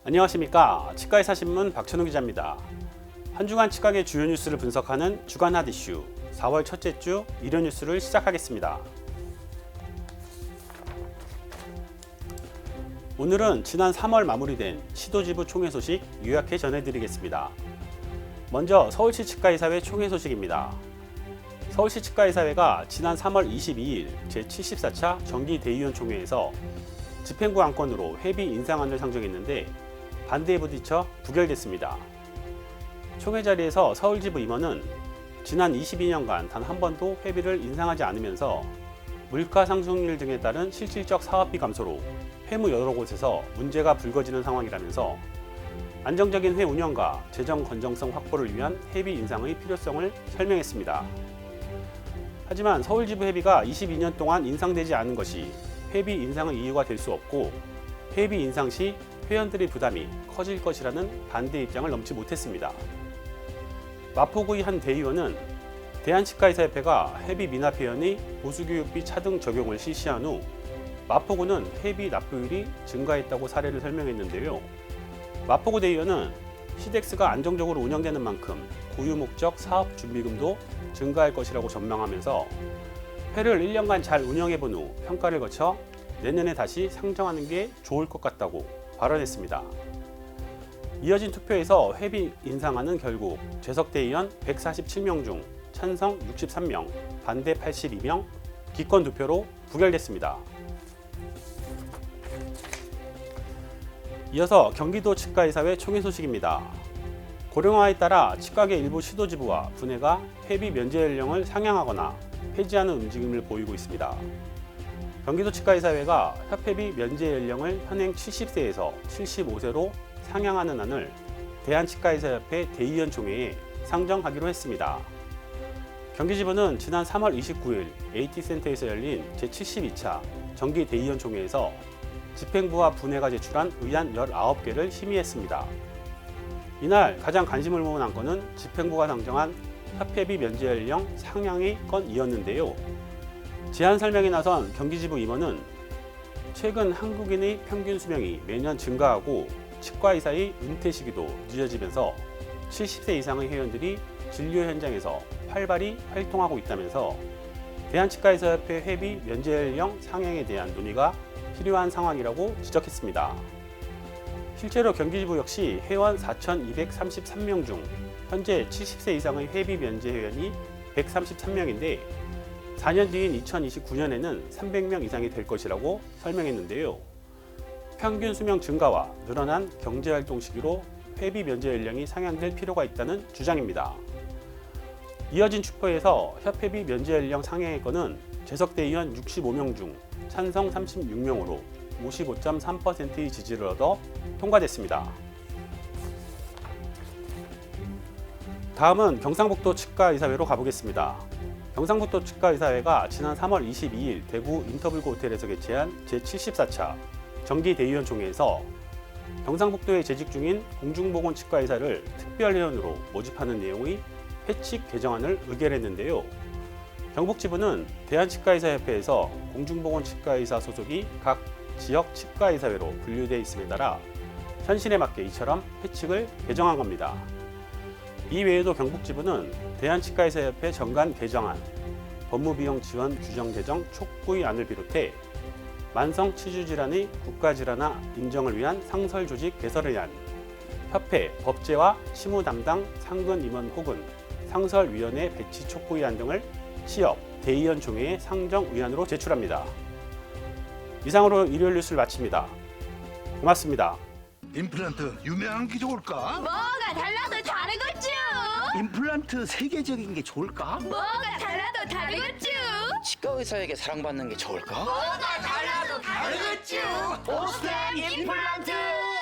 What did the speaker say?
안녕하십니까. 치과의사 신문 박천우 기자입니다. 한 주간 치과계 주요 뉴스를 분석하는 주간 핫 이슈 4월 첫째 주 일요 뉴스를 시작하겠습니다. 오늘은 지난 3월 마무리된 시도지부 총회 소식 요약해 전해드리겠습니다. 먼저 서울시 치과의사회 총회 소식입니다. 서울시 치과의사회가 지난 3월 22일 제74차 정기대의원 총회에서 집행부 안건으로 회비 인상안을 상정했는데 반대에 부딪혀 부결됐습니다. 총회 자리에서 서울지부 임원은 지난 22년간 단 한 번도 회비를 인상하지 않으면서 물가 상승률 등에 따른 실질적 사업비 감소로 회무 여러 곳에서 문제가 불거지는 상황이라면서 안정적인 회 운영과 재정 건정성 확보를 위한 회비 인상의 필요성을 설명했습니다. 하지만 서울지부 회비가 22년 동안 인상되지 않은 것이 회비 인상의 이유가 될 수 없고 회비 인상 시 회원들의 부담이 커질 것이라는 반대 입장을 넘지 못했습니다. 마포구의 한 대의원은 대한치과의사협회가 회비 미납 회원의 보수교육비 차등 적용을 실시한 후 마포구는 회비 납부율이 증가했다고 사례를 설명했는데요. 마포구 대의원은 시덱스가 안정적으로 운영되는 만큼 고유 목적 사업 준비금도 증가할 것이라고 전망하면서 회를 1년간 잘 운영해본 후 평가를 거쳐 내년에 다시 상정하는 게 좋을 것 같다고 발언했습니다. 이어진 투표에서 회비 인상안은 결국 재석 대의원 147명 중 찬성 63명, 반대 82명, 기권 2표로 부결됐습니다. 이어서 경기도 치과의사회 총회 소식입니다. 고령화에 따라 치과계 일부 시도지부와 분회가 회비 면제 연령을 상향하거나 폐지하는 움직임을 보이고 있습니다. 경기도 치과의사회가 협회비 면제 연령을 현행 70세에서 75세로 상향하는 안을 대한치과의사협회 대의원 총회에 상정하기로 했습니다. 경기지부는 지난 3월 29일 AT센터에서 열린 제72차 정기 대의원 총회에서 집행부와 분회가 제출한 의안 19개를 심의했습니다. 이날 가장 관심을 모은 안건은 집행부가 상정한 협회비 면제 연령 상향의 건이었는데요. 제안 설명에 나선 경기지부 임원은 최근 한국인의 평균 수명이 매년 증가하고 치과의사의 은퇴 시기도 늦어지면서 70세 이상의 회원들이 진료 현장에서 활발히 활동하고 있다면서 대한치과의사협회 회비 면제 연령 상향에 대한 논의가 필요한 상황이라고 지적했습니다. 실제로 경기지부 역시 회원 4,233명 중 현재 70세 이상의 회비 면제 회원이 133명인데 4년 뒤인 2029년에는 300명 이상이 될 것이라고 설명했는데요. 평균 수명 증가와 늘어난 경제활동 시기로 회비 면제 연령이 상향될 필요가 있다는 주장입니다. 이어진 투표에서 협회비 면제 연령 상향의 건은 재석 대의원 65명 중 찬성 36명으로 55.3%의 지지를 얻어 통과됐습니다. 다음은 경상북도 치과의사회로 가보겠습니다. 경상북도 치과의사회가 지난 3월 22일 대구 인터블고 호텔에서 개최한 제74차 정기대의원 총회에서 경상북도에 재직 중인 공중보건치과의사를 특별회원으로 모집하는 내용의 회칙 개정안을 의결했는데요. 경북지부는 대한치과의사협회에서 공중보건치과의사 소속이 각 지역 치과의사회로 분류되어 있음에 따라 현실에 맞게 이처럼 회칙을 개정한 겁니다. 이 외에도 경북지부는 대한치과의사협회 정관 개정안, 법무비용 지원 규정 제정 촉구의 안을 비롯해 만성 치주질환의 국가질환화 인정을 위한 상설조직 개설을 위한 협회 법제와 치무 담당 상근 임원 혹은 상설위원회 배치 촉구의 안 등을 시협 대의원 총회에 상정 의안으로 제출합니다. 이상으로 일요일 뉴스를 마칩니다. 고맙습니다. 임플란트 유명한 게 좋을까? 뭐가 달라도 다르겠죠. 임플란트 세계적인 게 좋을까? 뭐가 달라도 다르겠죠. 치과 의사에게 사랑받는 게 좋을까? 뭐가 달라도 다르겠죠. 오스템 임플란트!